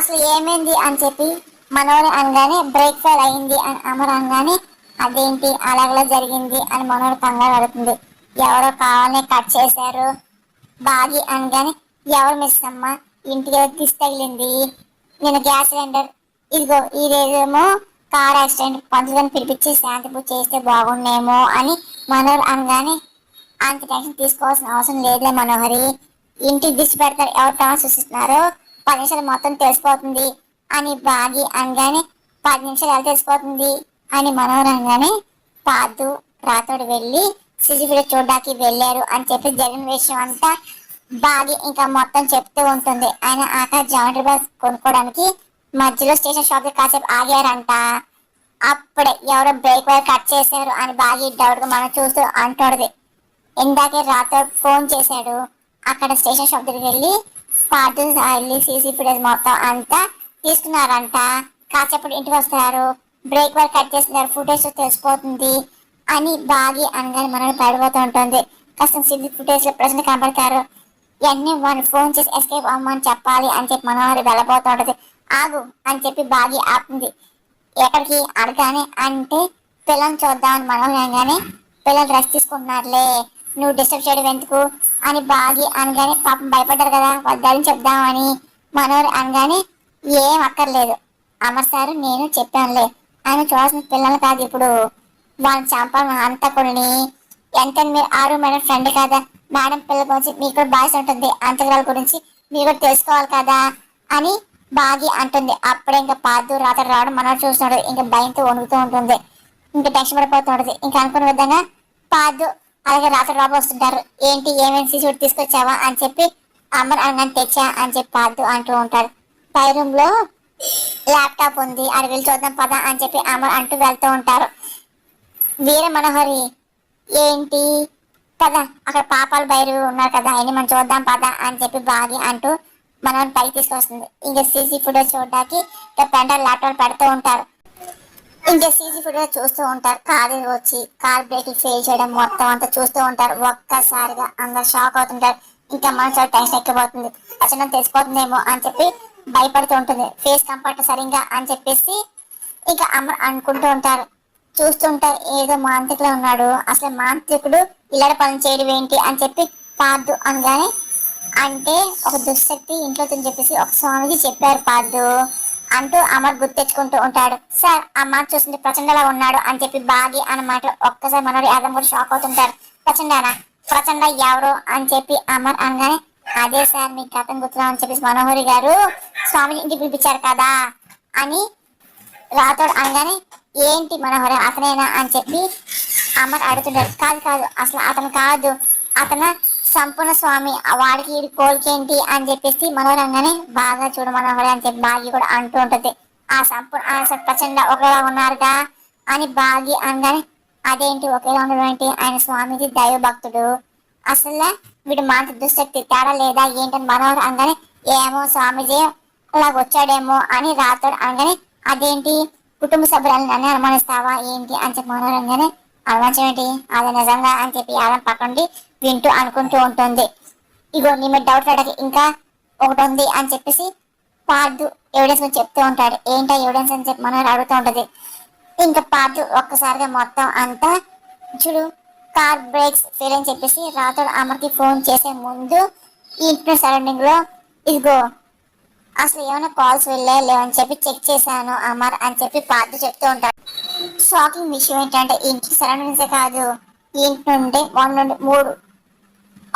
అసలు ఏమైంది అని చెప్పి మనోడు అనగానే బ్రేక్ ఫెయిల్ అయింది అని అమర్ అనగానే అదేంటి అలాగలా జరిగింది అని మనోడు కంగారు పడుతుంది. ఎవరో కావాలని కట్ చేశారు బాగి అనగానే ఎవరు మిస్ అమ్మ ఇంటికి దిష్టి తగిలింది నేను గ్యాస్ సిలిండర్ ఇదిగో ఇదేమో కార్ యాక్సిడెంట్ పంతులను పిలిపించి శాంతి పూజ చేస్తే బాగుండేమో అని మనోహర్ అనగానే అంత టెన్షన్ తీసుకోవాల్సిన అవసరం లేదులే మనోహరి ఇంటికి దిష్టి పెడతారు ఎవరు ప్రాణం సృష్టిస్తున్నారో 10 నిమిషాలు మొత్తం తెలిసిపోతుంది అని బాగి అనగానే 10 నిమిషాలు ఎలా తెలిసిపోతుంది అని మనోహర్ అనగానే పాదు రాతోడు వెళ్ళి సిసిపి చూడడానికి వెళ్ళారు అని చెప్పి జరిగిన విషయం అంతా బాగి ఇంకా మొత్తం చెప్తూ ఉంటుంది. ఆయన ఆకాశ జామెట్రీ బాక్స్ కొనుక్కోవడానికి మధ్యలో స్టేషన్ షాప్ లో కాసేపు ఆగారంట. అప్పుడే ఎవరో బ్రేక్ వైర్ కట్ చేశారు అని బాగా డౌట్ గా మనం చూస్తూ అంటోడది. ఇందాకే రాతో ఫోన్ చేశాడు. అక్కడ స్టేషన్ షాప్ దగ్గరికి వెళ్ళి స్పాట్ వెళ్ళి సీసీ ఫుటేజ్ మొత్తం అంతా తీసుకున్నారంట. కాసేపటి ఇంటికి వస్తారు. బ్రేక్ వైర్ కట్ చేస్తున్నారు ఫుటేజ్ తెలిసిపోతుంది అని బాగి అనగానే మనం పడిపోతూ ఉంటుంది. కాస్త సీసీ ఫుటేజ్ లో ప్రశ్న కనబడతారు. ఇవన్నీ వాళ్ళు ఫోన్ చేసి ఎస్కేప్ అవ్వమని చెప్పాలి అని చెప్పి మనోహరి వెళ్ళబోతూ ఉంటుంది. ఆగు అని చెప్పి బాగి ఆపుతుంది. ఎక్కడికి అడగానే అంటే పిల్లల్ని చూద్దామని మనోహరి అనగానే పిల్లలు రెస్ట్ తీసుకుంటున్నారులే నువ్వు డిస్టర్బ్ చేయడం ఎందుకు అని బాగి అనగానే పాపం భయపడ్డారు కదా వాళ్ళ ధైర్యం చెప్దామని మనోహరి అనగానే ఏం అక్కర్లేదు అమర్ సార్ నేను చెప్పానులే ఆయన చూడాల్సిన పిల్లలు కాదు ఇప్పుడు వాళ్ళని చంపాలని హంతకుల్ని ఎంత మీరు ఆరు మేడం ఫ్రెండ్ కదా మేడం పిల్లల గురించి మీకు కూడా బాధ్యత ఉంటుంది అంతకురాల గురించి మీరు కూడా తెలుసుకోవాలి కదా అని బాగి అంటుంది. అప్పుడే ఇంకా పాదు రాత్రి రావడం మనం చూస్తున్నాడు. ఇంకా భయంతో వణుకుతూ ఉంటుంది. ఇంకా టెన్షన్ పడిపోతూ ఉంటుంది. ఇంకా అనుకున్న విధంగా పాదు అలాగే రాత్రి రాబు వస్తుంటారు. ఏంటి ఏమేమి సీసీ తీసుకొచ్చావా అని చెప్పి అమ్మర్ అనగానే తెచ్చా అని చెప్పి పాదు అంటూ ఉంటారు. పై రూమ్ లో ల్యాప్టాప్ ఉంది అది వెళ్ళి చూద్దాం పద అని చెప్పి అమర్ అంటూ వెళ్తూ ఉంటారు. వీర మనోహరి ఏంటి పద అక్కడ పాపాలు బయరు ఉన్నారు కదా అయినా మనం చూద్దాం పద అని చెప్పి బాగి అంటూ మనం పైకి తీసుకొస్తుంది. ఇంకా సీసీ ఫుటేజ్ చూడడానికి పెండర్ ల్యాప్టాప్ పెడుతూ ఉంటారు. ఇంకా సీసీ ఫుటేజ్ చూస్తూ ఉంటారు. కారు వచ్చి కార్ బ్రేక్ ఫెయిల్ చేయడం మొత్తం అంతా చూస్తూ ఉంటారు. ఒక్కసారిగా అందరు షాక్ అవుతుంటారు. ఇంకా మన చాలా టెన్షన్ ఎక్కిపోతుంది. అసలు తెలిసిపోతుందేమో అని చెప్పి భయపడుతూ ఉంటుంది. ఫేస్ కంఫర్ట్ సరిగ్గా అని చెప్పేసి ఇంకా అమ్మ అనుకుంటూ ఉంటారు. చూస్తుంటారు ఏదో మాంత్రికులో ఉన్నాడు అసలు మాంత్రికుడు ఇలాంటి పనులు చేయడం ఏంటి అని చెప్పి పార్దు అనగానే అంటే ఒక దుశ్శక్తి ఇంట్లో చెప్పేసి ఒక స్వామిజీ చెప్పారు పార్దు అంటూ అమర్ గుర్తు తెచ్చుకుంటూ ఉంటాడు. సార్ ఆ మాట చూస్తుంటే ప్రచండలా ఉన్నాడు అని చెప్పి బాగి అన్నమాట ఒక్కసారి మనోడి యాదం కూడా షాక్ అవుతుంటారు. ప్రచండానా ప్రచండ ఎవరు అని చెప్పి అమర్ అనగానే అదే సార్ మీకు గతం గుర్తురా అని చెప్పేసి మనోహరి గారు స్వామిజీ ఇంటికి పిలిపించారు కదా అని రాతోడు అనగానే ఏంటి మనోహర అతనేనా అని చెప్పి అమర్ అడుగుతుంటాడు. కాదు కాదు అసలు అతను కాదు అతను సంపూర్ణ స్వామి వాడికి ఇది కోరికేంటి అని చెప్పేసి మనోహర్ అనగానే బాగా చూడు మనోహర అని చెప్పి బాగి కూడా అంటూ ఉంటుంది. ఆ సంపూర్ణ ప్రచండ ఒకేలా ఉన్నారుగా అని బాగి అనగానే అదేంటి ఒకేలా ఉండడం ఏంటి ఆయన స్వామిజీ దైవ భక్తుడు అసలు వీడు మాంత్రిక దుశక్తి తేడా లేదా ఏంటని మనోహర్ అనగానే ఏమో స్వామిజీ అలా వచ్చాడేమో అని రాతోడు అనగానే అదేంటి కుటుంబ సభ్యులను అన్నీ అనుమానిస్తావా ఏంటి అని చెప్పి మనోరంగానే అనుమానించడం ఏంటి అది నిజంగా అని చెప్పి యాదం పక్కండి వింటూ అనుకుంటూ ఉంటుంది. ఇగో నీ మీద డౌట్ రావడానికి ఇంకా ఒకటి ఉంది అని చెప్పేసి పార్దు ఎవిడెన్స్ చెప్తూ ఉంటాడు. ఏంటో ఎవిడెన్స్ అని చెప్పి మనోహర్ అడుగుతూ ఉంటుంది. ఇంకా పార్దు ఒక్కసారిగా మొత్తం అంతా చూడు కార్ బ్రేక్స్ ఫెయిల్ అని చెప్పేసి రాతోడు అమర్కి ఫోన్ చేసే ముందు ఈ ఇంటర్నెట్ సరౌండింగ్ లో ఇదిగో అసలు ఏమైనా కాల్స్ వెళ్ళలేవని చెప్పి చెక్ చేశాను అమర్ అని చెప్పి పార్దు చెప్తూ ఉంటాడు. షాకింగ్ విషయం ఏంటంటే ఇంటి సరౌండింగ్సే కాదు ఇంటి నుండి 1 నుండి 3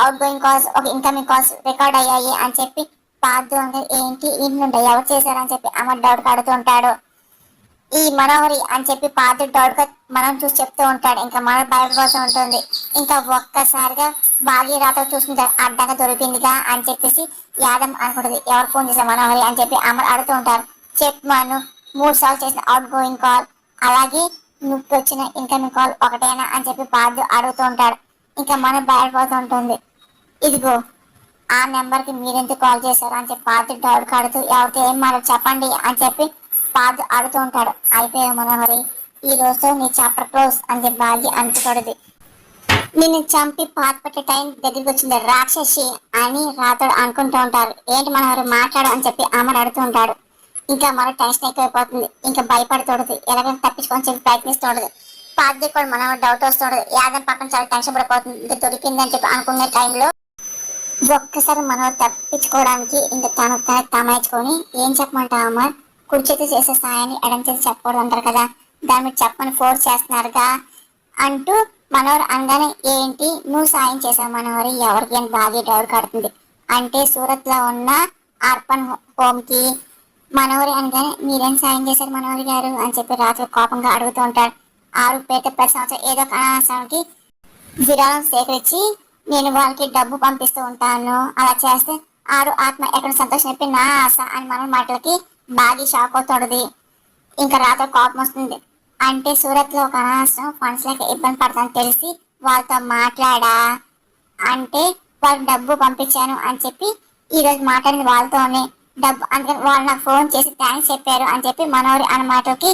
అవుట్ గోయింగ్ కాల్స్ ఒక ఇన్కమింగ్ కాల్స్ రికార్డ్ అయ్యాయి అని చెప్పి పార్దు అంటే ఏంటి ఇంటి నుండి ఎవరు చేశారని చెప్పి అమర్ డౌట్ పడుతూ ఉంటాడు. ఈ మనోహరి అని చెప్పి పార్దు డౌట్ గా మనం చూసి చెప్తూ ఉంటాడు. ఇంకా మన భయపడుతూ ఉంటుంది. ఇంకా ఒక్కసారిగా బాగా రాతో చూసుకుంటారు అడ్డంగా దొరికిందిగా అని చెప్పేసి యాదం అనుకుంటుంది. ఎవరు ఫోన్ చేశారు మనోహరి అని చెప్పి అమర్ అడుగుతూ ఉంటారు. చెప్పాను 3 సార్లు చేసిన అవుట్ గోయింగ్ కాల్ అలాగే నువ్వు వచ్చిన ఇన్కమింగ్ కాల్ ఒకటేనా అని చెప్పి పార్దు అడుగుతూ ఉంటాడు. ఇంకా మనం భయపడుతూ ఉంటుంది. ఇదిగో ఆ నెంబర్కి మీరెందుకు కాల్ చేశారు అని చెప్పి పార్దు డౌట్ కాడుతూ ఎవరితో ఏం మాట చెప్పండి అని చెప్పి పార్దు అడుగుతూ ఉంటాడు. అయిపోయావు మనోహరి ఈ రోజుతో నీ చాప్టర్ క్లోజ్ అని చెప్పి బాగి అంటుకూడదు. నిన్ను చంపి పాత పెట్టే టైం దగ్గరికి వచ్చింది రాక్షసి అని రాతోడు అనుకుంటూ ఉంటారు. ఏంటి మనోహరి మాట్లాడు అని చెప్పి అమర్ అడుగుతూ ఉంటాడు. ఇంకా మన టెన్షన్ ఎక్కువైపోతుంది. ఇంకా భయపడుతుండదు, ఎలాగైనా తప్పించుకొని చెప్పి ప్రయత్నిస్తుండదు. పార్టీ కూడా మనం డౌట్ వస్తుండదు. యాదం పక్కన చాలా టెన్షన్ పడిపోతుంది. ఇంకా దొరికిందని చెప్పి అనుకునే టైంలో ఒక్కసారి మనం తప్పించుకోవడానికి ఇంకా తను తమాయించుకొని ఏం చెప్పమంటావమ్మా, కుడి చేతి చేసే సాయాన్ని ఎడం చేతి చెప్పకూడదు అంటారు కదా, దాని మీద చెప్పని ఫోర్స్ చేస్తున్నారుగా అంటూ మనోహర్ అనగానే ఏంటి నువ్వు సాయం చేసావు మనోహరి, ఎవరికి అని బాగా డౌట్ కడుతుంది. అంటే సూరత్ లో ఉన్న అర్పణ్ హోమ్ కి మనోహరి అనగానే మీరేం సాయం చేశారు మనోహరి గారు అని చెప్పి రాత్రి కోపంగా అడుగుతూ ఉంటాడు. ఆరు పేట ప్రతి సంవత్సరం ఏదో ఒక అనాథాశ్రమానికి విరాళం సేకరించి నేను వాళ్ళకి డబ్బు పంపిస్తూ ఉంటాను. అలా చేస్తే ఆరు ఆత్మ ఎక్కడ సంతోషం చెప్పి నా ఆశ అని మన మాటలకి బాగా షాక్ అవుతుంది. ఇంకా రాత్రి కోపం వస్తుంది. అంటే సూరత్ లో ఒక అనాథాశ్రమం ఫండ్స్ లేక ఇబ్బంది పడతానని తెలిసి వాళ్ళతో మాట్లాడా, అంటే వాళ్ళకి డబ్బు పంపించాను అని చెప్పి ఈ రోజు మాట్లాడింది వాళ్ళతోనే డబ్బు, అందుకని వాళ్ళు నాకు ఫోన్ చేసి థ్యాంక్స్ చెప్పారు అని చెప్పి మనోహరి అన్న మాటకి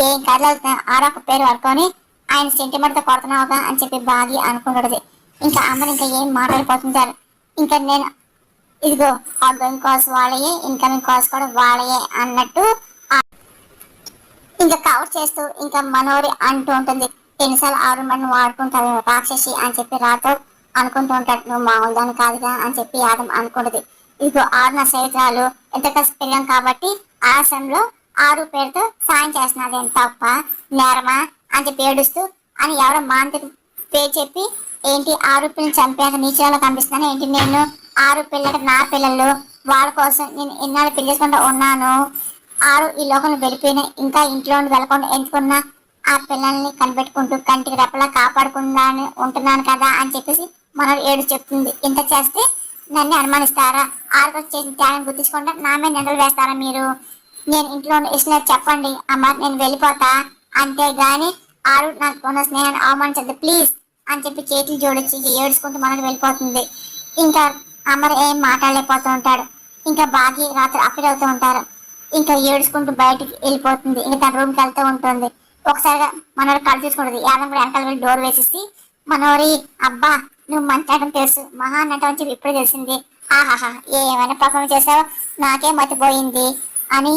ఏం కదలవుతున్నా ఆరొక పేరు పడుకొని ఆయన సెంటిమెంట్ తో కొడుతున్నావుగా అని చెప్పి బాగా అనుకుంటుంది. ఇంకా అమ్మని ఇంకా ఏం మాట్లాడిపోతుంటారు. ఇంకా నేను ఇదిగో అవుట్ గోయింగ్ కాల్స్ వాళ్ళయే, ఇన్కమింగ్ కాల్స్ కూడా వాళ్ళయే అన్నట్టు ఇంకా కవర్ చేస్తూ ఇంకా మనోరి అంటూ ఉంటుంది. ఎన్నిసార్లు ఆరు మంది వాడుకుంటారు రాక్షసి అని చెప్పి రాతో అనుకుంటూ ఉంటాడు. నువ్వు మామూలు దాన్ని కాదుగా అని చెప్పి యాదం అనుకుంటుంది. ఇదిగో ఆరు నా స్నేహితురాలు ఎంత కలిసి పెరిగాం కాబట్టి ఆశ్రమంలో ఆరు పేరుతో సాయం చేస్తున్నది ఎంత తప్ప నేరమా అని చెప్పి ఏడుస్తూ అని ఎవరో మాంత్రిక పేరు చెప్పి ఏంటి ఆరు పిల్లలు చంపాక నీచలో కనిపిస్తున్నాను ఏంటి, నేను ఆరు పిల్లలు నా పిల్లలు వాళ్ళ కోసం నేను ఎన్నాళ్ళు పెళ్లి చేసుకుంటూ ఉన్నాను, ఆరు ఈ లోకంలో వెళ్ళిపోయిన ఇంకా ఇంట్లో వెళ్ళకుండా ఎంచుకున్నా ఆ పిల్లల్ని కనిపెట్టుకుంటూ కంటికి రెప్పలా కాపాడుకుందా ఉంటున్నాను కదా అని చెప్పేసి మనం ఏడు చెప్తుంది. ఇంత చేస్తే నన్ను అనుమానిస్తారా, ఆరు చేసిన త్యాగం గుర్తించకుండా నా మీద నిందలు వేస్తారా మీరు, నేను ఇంట్లో ఇష్టం చెప్పండి అమ్మ నేను వెళ్ళిపోతా, అంతేగాని ఆరు నాకు ఉన్న స్నేహాన్ని అవమానించద్దు ప్లీజ్ అని చెప్పి చేతులు జోడించి ఏడుచుకుంటూ మనకు వెళ్ళిపోతుంది. ఇంకా అమర్ ఏం మాట్లాడలేకపోతూ ఉంటాడు. ఇంకా బాగి రాత్రి అఫీర్ అవుతూ ఉంటారు. ఇంకా ఏడుచుకుంటూ బయటికి వెళ్ళిపోతుంది. ఇంకా తన రూమ్కి వెళ్తూ ఉంటుంది. ఒకసారిగా మనోరి కళ్ళు చూసుకుంటుంది. యాదం కూడా వెనకాల వెళ్ళి డోర్ వేసేసి మనోరి అబ్బా నువ్వు మంచి నటం తెలుసు మహా నటం అని చెప్పి ఇప్పుడే తెలిసింది, ఆహాహా ఏమైనా పర్ఫార్మెన్స్ చేసావు నాకే మతిపోయింది అని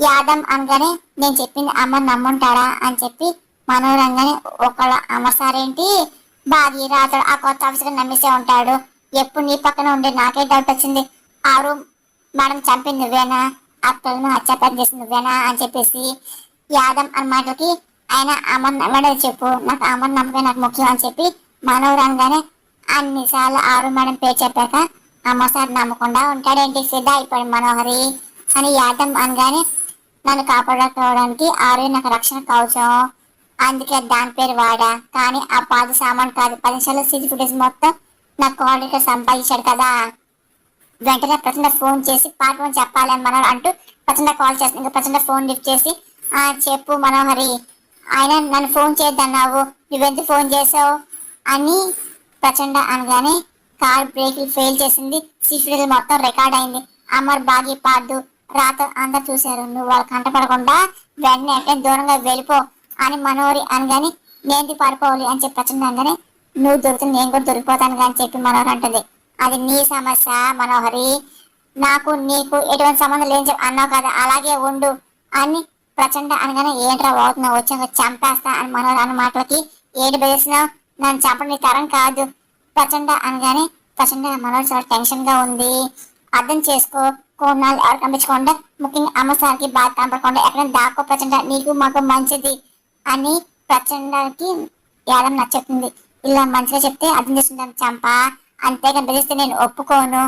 యాదం అనగానే నేను చెప్పింది అమ్మ నమ్ముంటాడా అని చెప్పి మనోరంగానే ఒకళ్ళ అమ్మసారేంటి బాగి రాత్రి ఆ కొత్త ఆఫీసర్ నమ్మేసే ఉంటాడు. ఎప్పుడు నీ పక్కన ఉండే నాకే డౌట్ వచ్చింది, ఆరు మేడం చంపింది నువ్వేనా, ఆ పిల్లను హత్యాపం చేసింది నువ్వేనా అని చెప్పేసి యాదం అన్న మాటలకి ఆయన అమ్మని నమ్మడే చెప్పు నాకు అమ్మని నమ్మకం నాకు ముఖ్యం అని చెప్పి మనోరంగానే అన్నిసార్లు ఆరు మేడం పేరు చెప్పాక అమ్మసారి నమ్మకుండా ఉంటాడేంటి సిద్ధ అయిపోయి మనోహరి అని యాదం అనగానే నన్ను కాపాడుకోవడానికి ఆరు నాకు రక్షణ కవచం అందుకే దాని పేరు వాడా, కానీ ఆ పాది సామాన్ కాదు 10 నిమిషాలు సీసీ ఫుటేజ్ మొత్తం నా క్వాలిటీ సంపాదించాడు కదా. వెంటనే ప్రచండ ఫోన్ చేసి పాఠం చెప్పాలి అని మనోహర్ అంటూ ప్రచండ కాల్ చేస్తుంది. ఇంకా ప్రచండ ఫోన్ లిఫ్ట్ చేసి చెప్పు మనోహరి, ఆయన నన్ను ఫోన్ చేద్దన్నావు నువ్వెందుకు ఫోన్ చేసావు అని ప్రచండ అనగానే కార్ బ్రేక్లు ఫెయిల్ చేసింది, సీసీ మొత్తం రికార్డ్ అయింది, అమర్ బాగి పార్దు రాత అందరు చూశారు, నువ్వు వాళ్ళు కంటపడకుండా వెంటనే దూరంగా వెళ్ళిపో అని మనోహరి అనగానే నేను పారిపోవాలి అని చెప్పి ప్రచండ అనగానే నువ్వు దొరుకుతుంది నేను కూడా దొరికిపోతాను అని చెప్పి మనోహర్ అంటుంది. అది నీ సమస్య మనోహరి, నాకు నీకు ఎటువంటి సంబంధం లేని అన్నావు కదా అలాగే ఉండు అని ప్రచండ అనగానే ఏంట్రా అవుతున్నావు వచ్చాక చంపేస్తా అని మనోహర్ అన్న మాటలకి ఏడు బెదిరిసినావు నన్ను చంపడం నీ తరం కాదు ప్రచండ అనగానే ప్రచండ మనోహర్ చాలా టెన్షన్ గా ఉంది, అర్థం చేసుకో కోణాలు ఎవరు కనిపించకుండా ముఖ్యంగా అమ్మసారికి బాధ కనపడకుండా ఎక్కడైనా దాక్కో ప్రచండ నీకు మాకు మంచిది అని ప్రచండకి యాదం నచ్చుతుంది. ఇలా మంచిగా చెప్తే అర్థం చేసుకుంటాను చంప అంతేగా బెదిరిస్తే నేను ఒప్పుకోను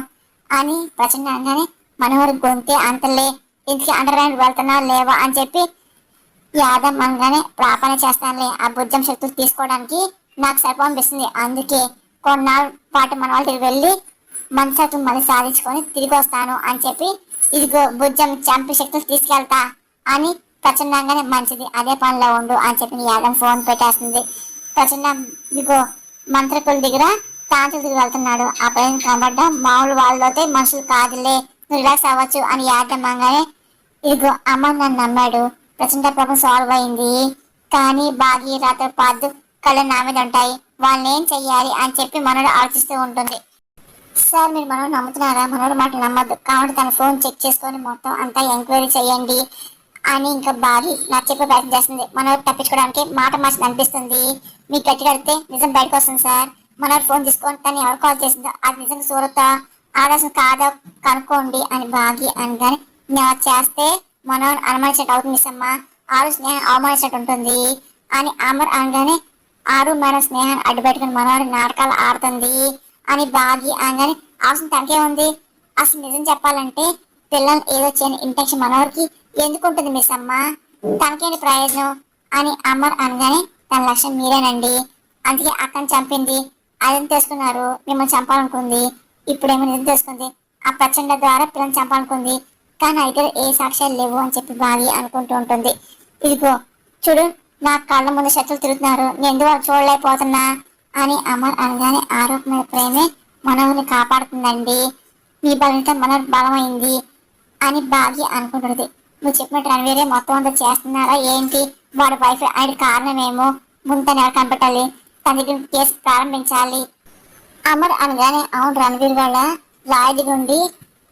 అని ప్రచండ అనగానే మనోహర్ గొంతే అంతలే ఇంటికి అండర్ గ్రౌండ్ వెళ్తున్నా లేవా అని చెప్పి యాదం అనగానే ప్రాపణ చేస్తానులే ఆ భుజం శక్తులు తీసుకోవడానికి నాకు సరిపోనిపిస్తుంది, అందుకే కొన్నాళ్ళ పాటు మన వాళ్ళకి వెళ్ళి మనసత్వం మళ్ళీ సాధించుకొని తిరిగి వస్తాను అని చెప్పి ఇదిగో భుజం చంపి శక్తులు తీసుకెళ్తా అని ప్రచండంగానే మంచిది అదే పనిలో ఉండు అని చెప్పి యాదం ఫోన్ పెట్టేస్తుంది. ప్రచండ ఇదిగో మంత్రికుల దగ్గర తాంత్రిక దగ్గర వెళ్తున్నాడు, ఆ పైన కనబడ్డ మామూలు వాళ్ళతో మనుషులు కాదులే రిలాక్స్ అవ్వచ్చు అని యాదం అనగానే ఇదిగో అమ్మ నన్ను నమ్మాడు ప్రచండ ప్రాబ్లం సాల్వ్ అయింది, కానీ బాగి రాత్రి పాదు కళ్ళు నా మీద ఉంటాయి వాళ్ళని ఏం చెయ్యాలి అని చెప్పి మనోడు ఆలోచిస్తూ ఉంటుంది. సార్ మీరు మనోడు నమ్ముతున్నారా? మనోడు మాట నమ్మద్దు, కాబట్టి తన ఫోన్ చెక్ చేసుకొని మొత్తం అంతా ఎంక్వైరీ చేయండి అని ఇంకా బాగా నాకు చెప్పే ప్రయత్నం చేస్తుంది. మనోడు తప్పించుకోవడానికి మాట మార్చి అనిపిస్తుంది. మీకు గట్టి కడితే నిజం బయటకు వస్తుంది సార్. మనోడు ఫోన్ తీసుకొని తను ఎవరు కాల్ చేసిందో అది నిజంగా సూరత ఆలోచన కాదా కనుక్కోండి అని బాగి అనగానే నేను చేస్తే మనోడు అనుమానించినట్టు అవుతుంది మిస్ అమ్మ, ఆరు స్నేహం అవమానించినట్టు ఉంటుంది అని అమర్ అనగానే ఆరు మేడం స్నేహాన్ని అడ్డుపెట్టుకుని మనోడు నాటకాలు ఆడుతుంది అని బాగి అనగానే అవసరం తనకే ఉంది. అసలు నిజం చెప్పాలంటే పిల్లలు ఏదో చేయని ఇంటెన్షన్ మనోడికి ఎందుకు ఉంటుంది మిస్ అమ్మ, తనకేంటి ప్రయోజనం అని అమర్ అనగానే తన లక్ష్యం మీరేనండి, అందుకే అక్కని చంపింది. అదేం తెలుసుకున్నారు, మిమ్మల్ని చంపాలనుకుంది. ఇప్పుడేమో నిజం తెలుసుకుంది, ఆ ప్రచండ ద్వారా పిల్లల్ని చంపాలనుకుంది. కానీ అయితే ఏ సాక్ష్యాలు లేవు అని చెప్పి బాగి అనుకుంటూ ఉంటుంది. ఇదిగో చూడు, నా కళ్ళ ముందు శత్రులు తిరుగుతున్నారు, నేను ఎందుకు చూడలేకపోతున్నా అని అమర్ అనగానే ఆరోపణ ప్రేమే మనోని కాపాడుతుందండి, మీ బలంతో మన బలమైంది అని బాగి అనుకుంటుంది. నువ్వు చెప్పినట్టు రణవీరే మొత్తం అంతా చేస్తున్నారా ఏంటి? వాడి వైఫ్ ఆయన కారణమేమో ముందు తను ఎవరు కనిపెట్టాలి, తన దగ్గర కేసు ప్రారంభించాలి. అమర్ అనగానే అవును రణవీర్ వాళ్ళ లాయర్ ఉండి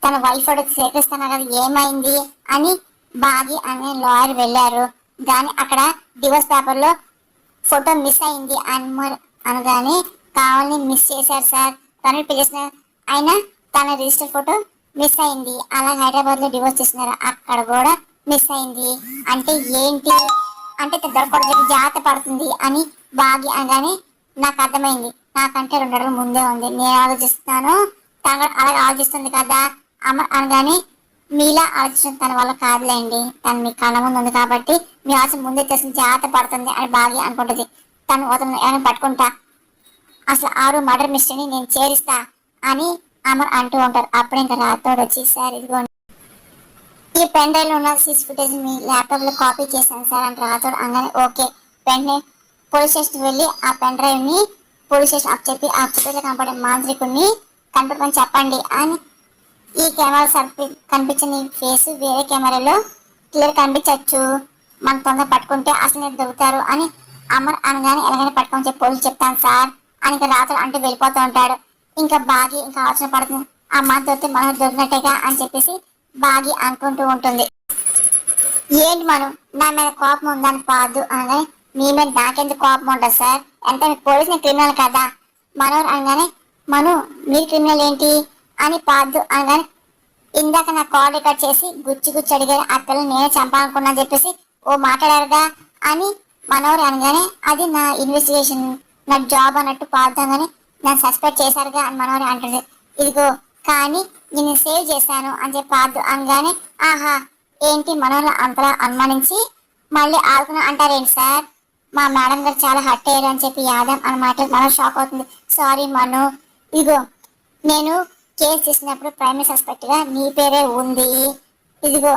తన వైఫ్ అడిగి సేకరిస్తున్నా కదా ఏమైంది అని బాగి అనే లాయర్ వెళ్ళారు. కానీ అక్కడ డివోర్స్ పేపర్లో ఫోటో మిస్ అయింది అమర్ అనగానే కావాలని మిస్ చేశారు సార్, తను పిలిచిన అయినా తన రిజిస్టర్ ఫోటో మిస్ అయింది. అలా హైదరాబాద్ లో డివోర్స్ చేసినారు, అక్కడ కూడా మిస్ అయింది. అంటే ఏంటి అంటే దొరకడం జాగ్రత్త పడుతుంది అని బాగి అనగానే నాకు అర్థమైంది, నాకంటే 2 అడుగులు ముందే ఉంది, నేను ఆలోచిస్తాను తను అలాగే ఆలోచిస్తుంది కదా అమ్మ అనగానే మీలా ఆలోచించిన తన వల్ల కాదులేండి, తను మీ కళ్ళ ముందు ఉంది కాబట్టి మీ ఆలోచన ముందే తెలిసిన జాగ్రత్త పడుతుంది అని బాగి అనుకుంటుంది. తను అతను ఏమైనా పట్టుకుంటా, అసలు ఆరు మర్డర్ మిస్టరీని నేను చేరిస్తా అని అమర్ అంటూ ఉంటారు. అప్పుడు ఇంకా రాతోడు వచ్చి సార్ ఇదిగోండి ఈ పెన్ డ్రైవ్ లో ఉన్న సీసీ ఫుటేజ్ మీ ల్యాప్టాప్ లో కాపీ చేశాను సార్ అని రాతోడు అనగానే ఓకే వెంటనే పోలీస్ స్టేషన్ వెళ్ళి ఆ పెన్ డ్రైవ్ ని పోలీస్ స్టేషన్ అప్ చెప్పి ఆ ఫుటేజ్ లో కనపడే మాంత్రికుడిని కనిపెట్టమని చెప్పండి అని, ఈ కెమెరా కనిపించని ఫేస్ వేరే కెమెరాలో క్లియర్ కనిపించవచ్చు, మన తొందర పట్టుకుంటే అసలు నేను దొరుకుతారు అని అమర్ అనగానే ఎలాగైనా పట్టుకొని చెప్పి పోలీసు చెప్తాను సార్ అని ఇంకా రాత్రి అంటే వెళ్ళిపోతూ ఉంటాడు. ఇంకా బాగి ఇంకా ఆలోచన పడుతుంది, ఆ మాట దొరికితే మనం దొరికినట్టేగా అని చెప్పేసి బాగి అనుకుంటూ ఉంటుంది. ఏంటి మనం నా మీద కోపం ఉందని పాదు అనగానే మీ మీద నాకెందుకు కోపం ఉంటుంది సార్, ఎంత పోలీసుని క్రిమినల్ కదా మనోరు అనగానే మను మీరు క్రిమినల్ ఏంటి అని పాదు అనగానే ఇందాక నా కాల్ రికార్డ్ చేసి గుచ్చి గుచ్చి అడిగారు, ఆ పిల్లలు నేనే చంపాలనుకున్నా చెప్పేసి ఓ మాట్లాడారుగా అని మనోరు అనగానే అది నా ఇన్వెస్టిగేషన్ నా జాబ్ అన్నట్టు పాడతానని నన్ను సస్పెక్ట్ చేశారుగా అని మనోరు అంటుంది. ఇదిగో కానీ నేను సేవ్ చేశాను అని చెప్పి పాదు అనగానే ఆహా ఏంటి మనోళ్ళు అంతలా అనుమానించి మళ్ళీ ఆడుకున్నా అంటారేంటి సార్, మా మేడం గారు చాలా హర్ట్ అయ్యారు అని చెప్పి యాదవ్ అన్నమాట మనో షాక్ అవుతుంది. సారీ మను, ఇదిగో నేను కేసు చేసినప్పుడు ప్రైమరీ సస్పెక్ట్ గా నీ పేరే ఉంది, ఇదిగో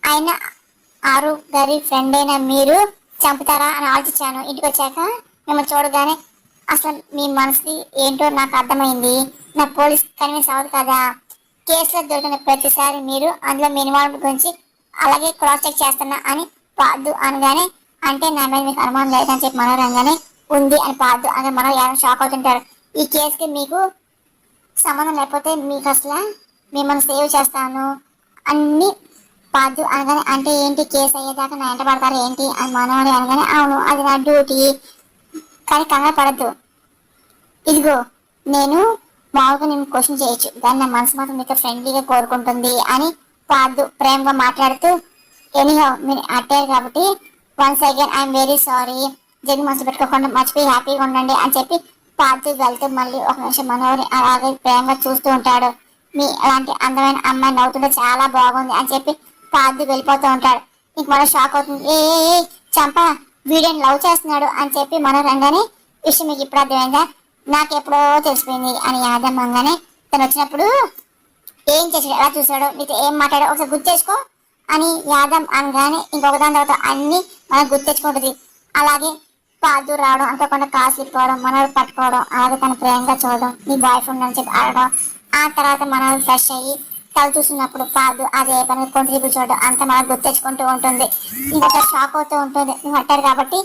ఆయన ఆరు గారి ఫ్రెండ్ అయిన మీరు చంపుతారా అని ఆలోచించాను. ఇంటికి వచ్చాక మిమ్మల్ని చూడగానే అసలు మీ మనసుకి ఏంటో నాకు అర్థమైంది, నా పోలీస్ కన్విన్స్ అవ్వదు కదా, కేసులో దొరికిన ప్రతిసారి మీరు అందులో మీ ఇన్వాల్వ్మెంట్ గురించి అలాగే క్రాస్ చెక్ చేస్తున్నా అని పాదు అనగానే అంటే నా మీద మీకు అనుమానం లేదని చెప్పి మనోరంగానే ఉంది అని పాదు అని మనో ఏమైనా షాక్ అవుతుంటారు. ఈ కేసుకి మీకు సంబంధం లేకపోతే మీకు అసలు మిమ్మల్ని సేవ్ చేస్తాను అన్ని పాదు అనగానే అంటే ఏంటి కేసు అయ్యేదాకా నా ఎంట పడతారు ఏంటి అని మనోడు అనగానే అవును అది నా డ్యూటీ, కానీ కంగారు పడద్దు, ఇదిగో నేను మామూలుగా నేను క్వశ్చన్ చేయొచ్చు కానీ నా మనసు మాత్రం మీతో ఫ్రెండ్లీగా కోరుకుంటుంది అని పాదు ప్రేమగా మాట్లాడుతూ ఎనీహౌ మీరు అట్టారు కాబట్టి once again I'm very sorry, జరిగి మనసు పెట్టుకోకుండా మర్చిపోయి హ్యాపీగా ఉండండి అని చెప్పి పాదు వెళ్తూ మళ్ళీ ఒక నిమిషం మనోని అలాగే ప్రేమగా చూస్తూ ఉంటాడు. మీ అలాంటి అందమైన అమ్మాయి నవ్వుతుంటే చాలా బాగుంది అని చెప్పి పాదు వెళ్ళిపోతూ ఉంటాడు. ఇంక మనం షాక్ అవుతుంది, ఏ చంప వీడియోని లవ్ చేస్తున్నాడు అని చెప్పి మనం రంగానే విషయం మీకు ఇప్పుడు అర్థమైందా, నాకు ఎప్పుడో తెలిసిపోయింది అని యాదమ్మ అనగానే తను వచ్చినప్పుడు ఏం చేసాడు ఎలా చూసాడో నీకు ఏం మాట్లాడో ఒకసారి గుర్తు చేసుకో అని యాదమ్ అనగానే ఇంకొక దాని తర్వాత అన్ని మనం గుర్తు తెచ్చుకుంటుంది. అలాగే పాదు రావడం అనుకోకుండా కాసు తిప్పుకోవడం మనోడు పట్టుకోవడం అలాగే తన ప్రేమగా చూడడం నీ బాయ్ ఫ్రెండ్ అని చెప్పి ఆడడం, ఆ తర్వాత మనోడు ఫ్రెష్ అయ్యి తల చూసినప్పుడు పాదు అదే పని కొంచెం చూడడం అంతా మనకు గుర్తు తెచ్చుకుంటూ ఉంటుంది. ఇంకొక షాక్ అవుతూ ఉంటుంది, నువ్వు అంటారు కాబట్టి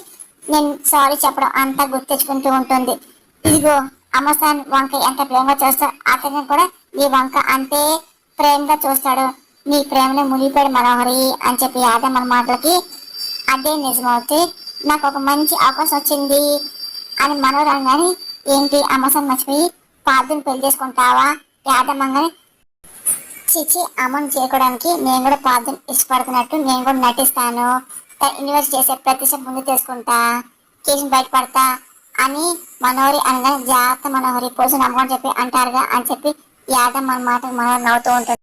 నేను సారీ చెప్పడం అంతా గుర్తు తెచ్చుకుంటూ ఉంటుంది. ఇదిగో అమసాన్ వంక ఎంత ప్రేమగా చూస్తాడు, అతను కూడా నీ వంక అంతే ప్రేమగా చూస్తాడు. నీ ప్రేమలో మునిగిపోయాడు మనోహరి అని చెప్పి యాదమ్మ మాటలకి అదే నిజమవుతే నాకు ఒక మంచి అవకాశం వచ్చింది అని మనోహర్ అనగానే, ఏంటి అమసాన్ మర్చిపోయి పార్థుని పెళ్లి చేసుకుంటావా యాదమ్మంగానే, చిచి అమ్మని చేయడానికి నేను కూడా పార్థుని ఇష్టపడుతున్నట్టు నేను కూడా నటిస్తాను, ఇన్వెస్ట్ చేసే ప్రతి ముందు తీసుకుంటా, కేసుని బయటపడతా అని మనోహరి అనగానే, జాగ్రత్త మనోహరి పోలీసు నమ్మకం చెప్పి అంటారుగా అని చెప్పి యాదమ్మ మాట మనోహరి నవ్వుతూ ఉంటుంది.